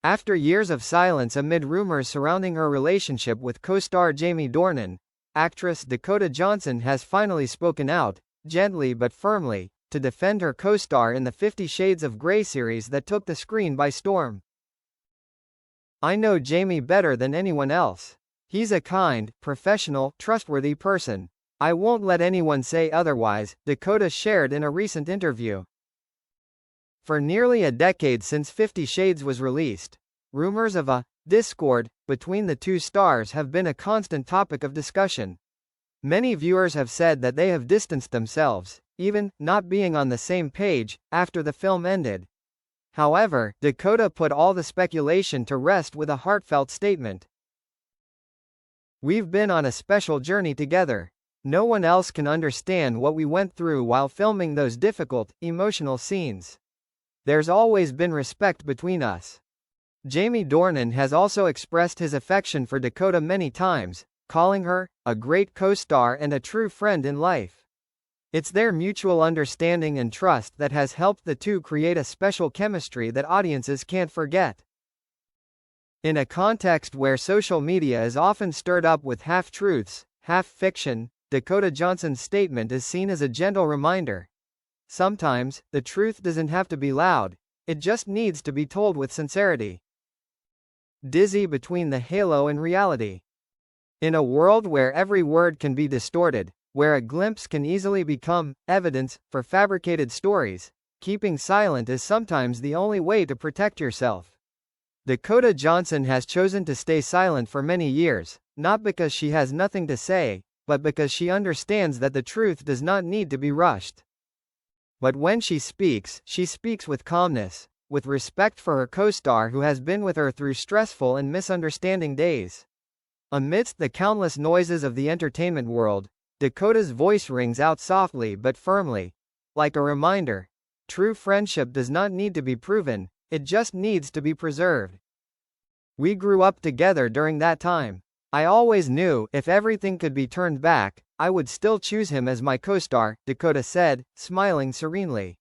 After years of silence amid rumors surrounding her relationship with co-star Jamie Dornan, actress Dakota Johnson has finally spoken out, gently but firmly, to defend her co-star in the 50 Shades of Grey series that took the screen by storm. "I know Jamie better than anyone else. He's a kind, professional, trustworthy person. I won't let anyone say otherwise," Dakota shared in a recent interview. For nearly a decade since 50 Shades was released, rumors of a discord between the two stars have been a constant topic of discussion. Many viewers have said that they have distanced themselves, even not being on the same page, after the film ended. However, Dakota put all the speculation to rest with a heartfelt statement. "We've been on a special journey together. No one else can understand what we went through while filming those difficult, emotional scenes. There's always been respect between us." Jamie Dornan has also expressed his affection for Dakota many times, calling her a great co-star and a true friend in life. It's their mutual understanding and trust that has helped the two create a special chemistry that audiences can't forget. In a context where social media is often stirred up with half-truths, half-fiction, Dakota Johnson's statement is seen as a gentle reminder. Sometimes, the truth doesn't have to be loud, it just needs to be told with sincerity. Dizzy between the halo and reality. In a world where every word can be distorted, where a glimpse can easily become evidence for fabricated stories, keeping silent is sometimes the only way to protect yourself. Dakota Johnson has chosen to stay silent for many years, not because she has nothing to say, but because she understands that the truth does not need to be rushed. But when she speaks with calmness, with respect for her co-star who has been with her through stressful and misunderstanding days. Amidst the countless noises of the entertainment world, Dakota's voice rings out softly but firmly, like a reminder. True friendship does not need to be proven, it just needs to be preserved. "We grew up together during that time. I always knew, if everything could be turned back, I would still choose him as my co-star," Dakota said, smiling serenely.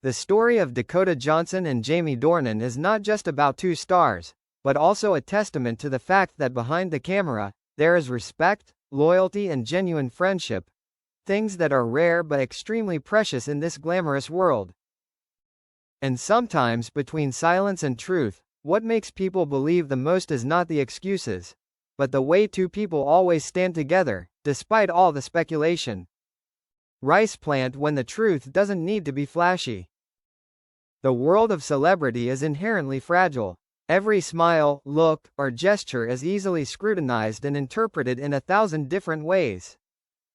The story of Dakota Johnson and Jamie Dornan is not just about two stars, but also a testament to the fact that behind the camera, there is respect, loyalty and genuine friendship, things that are rare but extremely precious in this glamorous world. And sometimes, between silence and truth, what makes people believe the most is not the excuses, but the way two people always stand together, despite all the speculation. Rice plant when the truth doesn't need to be flashy. The world of celebrity is inherently fragile. Every smile, look, or gesture is easily scrutinized and interpreted in 1,000 different ways.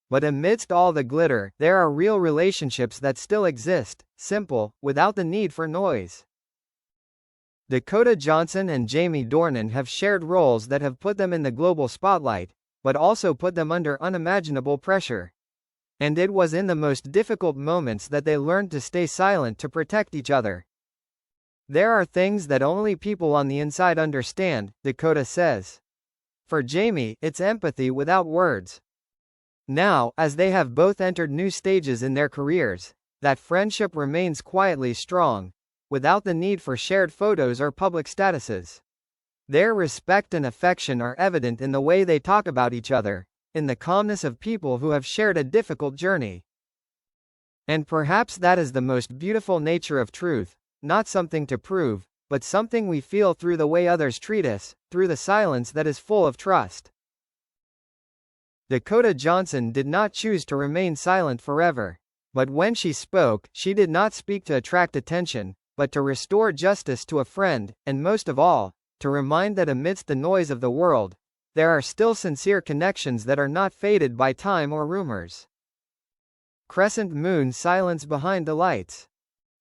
But amidst all the glitter, there are real relationships that still exist, simple, without the need for noise. Dakota Johnson and Jamie Dornan have shared roles that have put them in the global spotlight, but also put them under unimaginable pressure. And it was in the most difficult moments that they learned to stay silent to protect each other. "There are things that only people on the inside understand," Dakota says. For Jamie, it's empathy without words. Now, as they have both entered new stages in their careers, that friendship remains quietly strong, without the need for shared photos or public statuses. Their respect and affection are evident in the way they talk about each other, in the calmness of people who have shared a difficult journey. And perhaps that is the most beautiful nature of truth, not something to prove, but something we feel through the way others treat us, through the silence that is full of trust. Dakota Johnson did not choose to remain silent forever. But when she spoke, she did not speak to attract attention, but to restore justice to a friend, and most of all, to remind that amidst the noise of the world, there are still sincere connections that are not faded by time or rumors. Crescent moon silence behind the lights.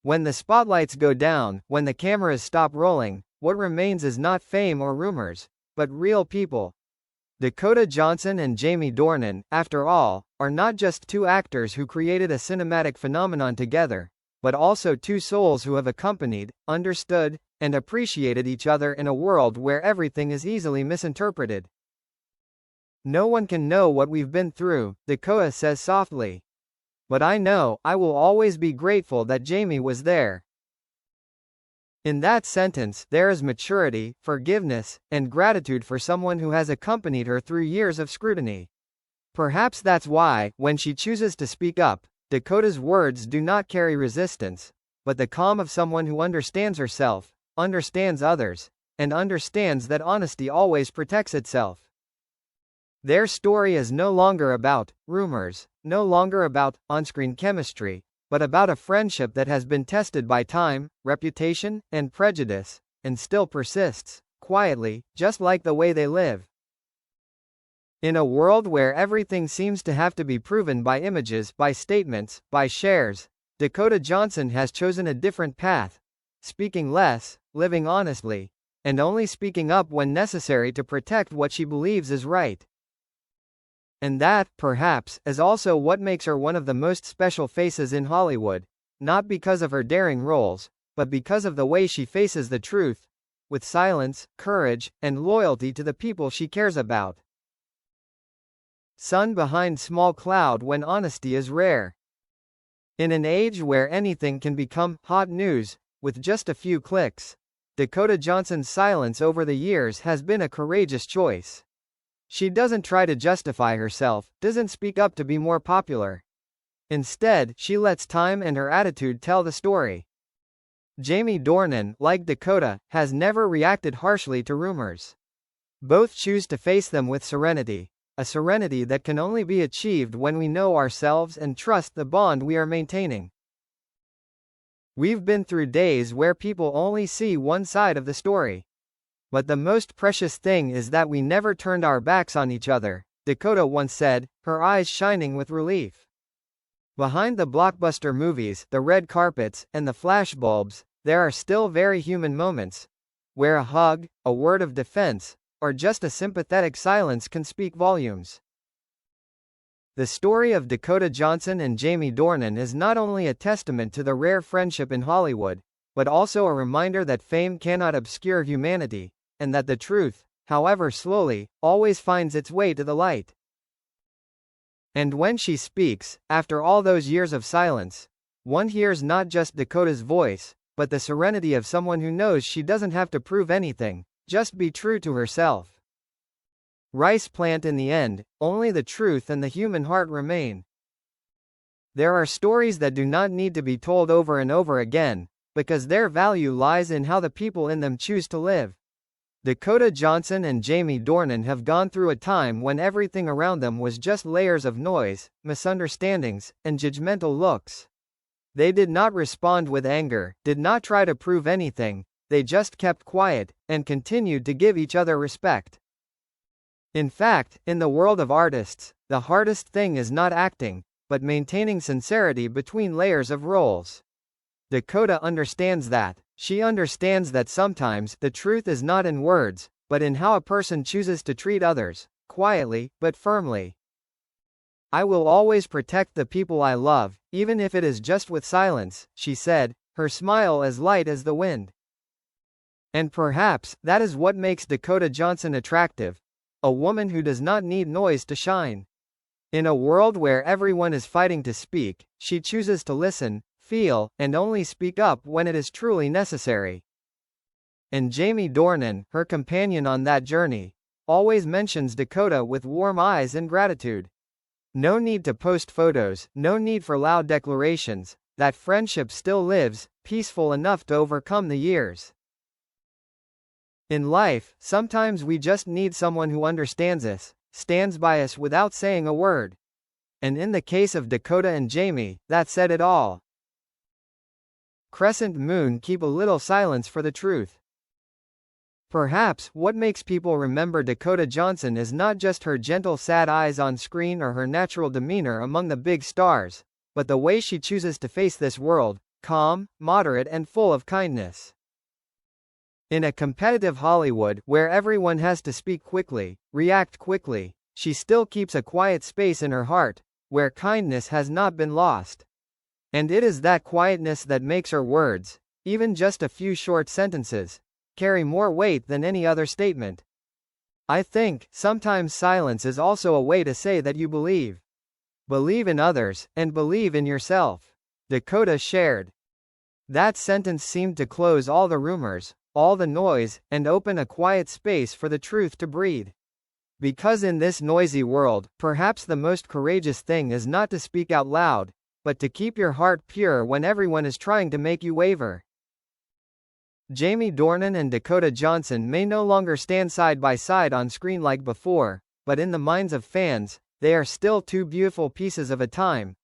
When the spotlights go down, when the cameras stop rolling, what remains is not fame or rumors, but real people. Dakota Johnson and Jamie Dornan, after all, are not just two actors who created a cinematic phenomenon together, but also two souls who have accompanied, understood, and appreciated each other in a world where everything is easily misinterpreted. "No one can know what we've been through," Dakota says softly. "But I know, I will always be grateful that Jamie was there." In that sentence, there is maturity, forgiveness, and gratitude for someone who has accompanied her through years of scrutiny. Perhaps that's why, when she chooses to speak up, Dakota's words do not carry resistance, but the calm of someone who understands herself, understands others, and understands that honesty always protects itself. Their story is no longer about rumors, no longer about on-screen chemistry, but about a friendship that has been tested by time, reputation, and prejudice, and still persists, quietly, just like the way they live. In a world where everything seems to have to be proven by images, by statements, by shares, Dakota Johnson has chosen a different path, speaking less, living honestly, and only speaking up when necessary to protect what she believes is right. And that, perhaps, is also what makes her one of the most special faces in Hollywood, not because of her daring roles, but because of the way she faces the truth, with silence, courage, and loyalty to the people she cares about. Sun behind small cloud when honesty is rare. In an age where anything can become hot news, with just a few clicks, Dakota Johnson's silence over the years has been a courageous choice. She doesn't try to justify herself, doesn't speak up to be more popular. Instead, she lets time and her attitude tell the story. Jamie Dornan, like Dakota, has never reacted harshly to rumors. Both choose to face them with serenity, a serenity that can only be achieved when we know ourselves and trust the bond we are maintaining. We've been through days where people only see one side of the story. But the most precious thing is that we never turned our backs on each other, Dakota once said, her eyes shining with relief. Behind the blockbuster movies, the red carpets, and the flashbulbs, there are still very human moments, where a hug, a word of defense, or just a sympathetic silence can speak volumes. The story of Dakota Johnson and Jamie Dornan is not only a testament to the rare friendship in Hollywood, but also a reminder that fame cannot obscure humanity, and that the truth, however slowly, always finds its way to the light. And when she speaks, after all those years of silence, one hears not just Dakota's voice, but the serenity of someone who knows she doesn't have to prove anything, just be true to herself. Rice plant in the end, only the truth and the human heart remain. There are stories that do not need to be told over and over again, because their value lies in how the people in them choose to live. Dakota Johnson and Jamie Dornan have gone through a time when everything around them was just layers of noise, misunderstandings, and judgmental looks. They did not respond with anger, did not try to prove anything, they just kept quiet, and continued to give each other respect. In fact, in the world of artists, the hardest thing is not acting, but maintaining sincerity between layers of roles. Dakota understands that. She understands that sometimes the truth is not in words, but in how a person chooses to treat others, quietly, but firmly. I will always protect the people I love, even if it is just with silence, she said, her smile as light as the wind. And perhaps, that is what makes Dakota Johnson attractive, a woman who does not need noise to shine. In a world where everyone is fighting to speak, she chooses to listen, feel, and only speak up when it is truly necessary. And Jamie Dornan, her companion on that journey, always mentions Dakota with warm eyes and gratitude. No need to post photos, no need for loud declarations, that friendship still lives, peaceful enough to overcome the years. In life, sometimes we just need someone who understands us, stands by us without saying a word. And in the case of Dakota and Jamie, that said it all. Crescent moon, keep a little silence for the truth. Perhaps, what makes people remember Dakota Johnson is not just her gentle sad eyes on screen or her natural demeanor among the big stars, but the way she chooses to face this world, calm, moderate and full of kindness. In a competitive Hollywood, where everyone has to speak quickly, react quickly, she still keeps a quiet space in her heart, where kindness has not been lost. And it is that quietness that makes her words, even just a few short sentences, carry more weight than any other statement. I think, sometimes silence is also a way to say that you believe. Believe in others, and believe in yourself. Dakota shared. That sentence seemed to close all the rumors, all the noise, and open a quiet space for the truth to breathe. Because in this noisy world, perhaps the most courageous thing is not to speak out loud, but to keep your heart pure when everyone is trying to make you waver. Jamie Dornan and Dakota Johnson may no longer stand side by side on screen like before, but in the minds of fans, they are still two beautiful pieces of a time,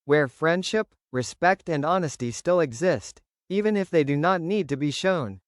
where friendship, respect and honesty still exist, even if they do not need to be shown.